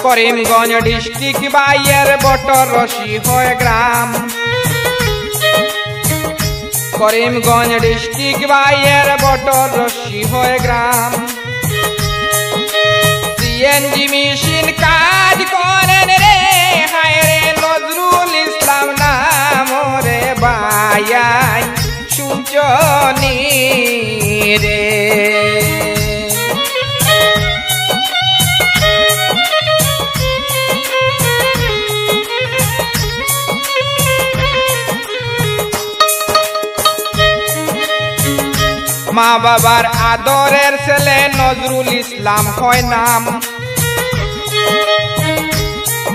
Karimganj district বাইয়ের বটর রশি হয় গ্রাম করিমগঞ্জ ডিস্ট্রিক্ট বাইয়ের বটর রশি হয় গ্রাম সিএনজি মেশিন কাজ করেন রে হায় রে নজরুল ইসলাম নাম রে বাইয়াই শুনছনি রে মা বাবার আদরের ছেলে নজরুল ইসলাম হয় নাম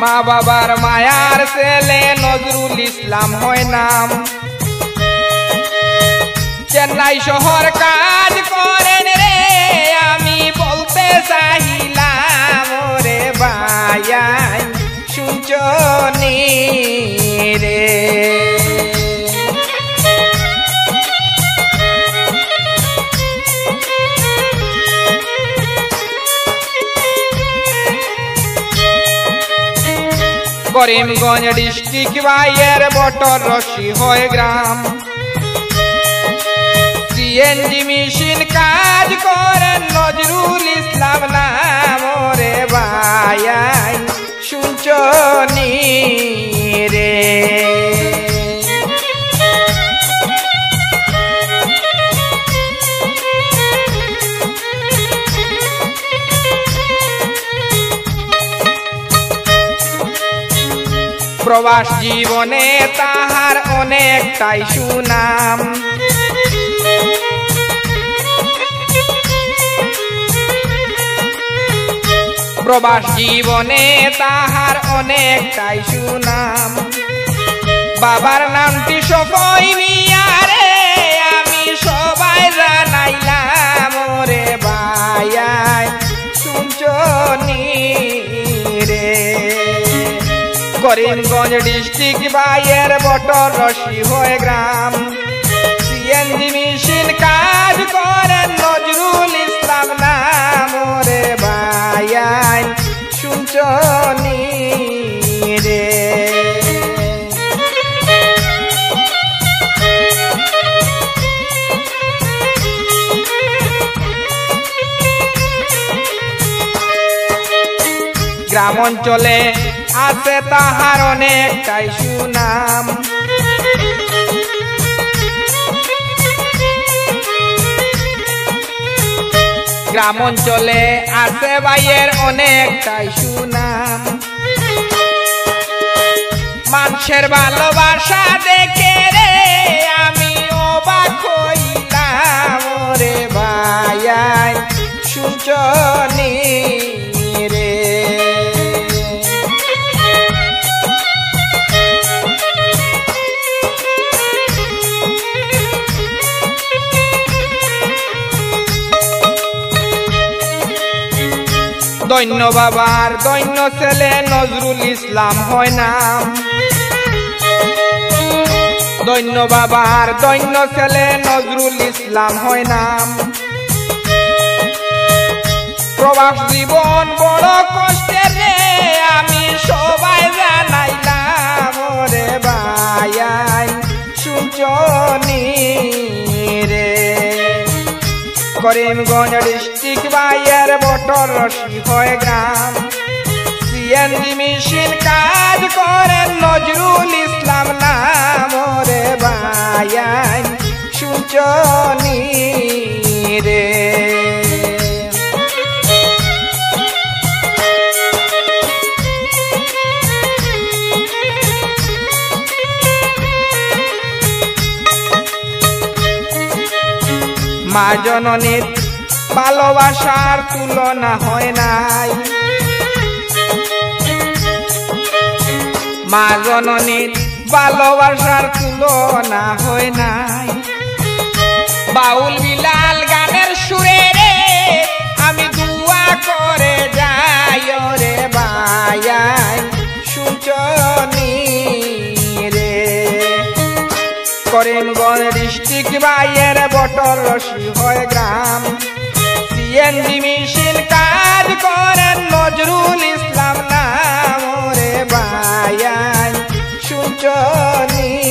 মা বাবার মায়ার ছেলে নজরুল ইসলাম হয় নাম চেন্নাই শহর কাজ করেন রে আমি বলতে চাইলাম রে ভাইয়াই শুনছনি রে করিমগঞ্জ ডিস্ট্রিক্ট বাইয়ের বটর রশি হয় গ্রাম সিএনজি মেশিন কাজ করেন নজরুল ইসলাম নাম রে ভাইয়াই শুনছনি রে প্রবাস জীবনে তাহার অনেকটাই সুনাম প্রবাস জীবনে তাহার অনেকটাই সুনাম বাবার নামটি সফই মিয়া রে আমি সবাই জানাইলাম রে ভাইয়াই শুনছনি রে করিমগঞ্জ ডিস্ট্রিক্ট বাইয়ের বটর রশি হয় গ্রাম সিএনজি মেশিন কাজ করেন নজরুল ইসলাম নাম রে ভাইয়াই শুনছনি রে গ্রাম অঞ্চলে আছে তাহার অনেকটাই সুনাম গ্রাম অঞ্চলে আছে বাইয়ের অনেকটাই সুনাম মানুষের ভালোবাসা দেখে রে আমি অবাক হইলাম রে ভাইয়াই শুনছনি রে দৈন্য বাবার দৈন্য ছেলে নজরুল ইসলাম হয় নাম দৈন্য বাবার দৈন্য ছেলে নজরুল ইসলাম হয় নাম প্রবাস জীবন বড় কষ্টের রে আমি সবাই জানাইলাম রে ভাইয়াই শুনছনি রে করিমগঞ্জ ডিস্ট্রিক্ট বাইয়ের বটর রশি হয় গ্রাম সিএনজি মেশিন কাজ করেন নজরুল ইসলাম নাম রে ভাইয়াই শুনছনি রে মা জননীর ভালোবাসার তুলনা হয় নাই মা জননীর ভালোবাসার তুলনা হয় নাই বাউল বিলাল গানের সুরে রে আমি দুয়া করে যাই রে ভাইয়াই শুনছনি রে করিমগঞ্জ ডিস্ট্রিক্ট বাইয়ের বটর রশি হয় গ্রাম সিএনজি মেশিন কাজ করেন নজরুল ইসলাম না কাঞ্চনী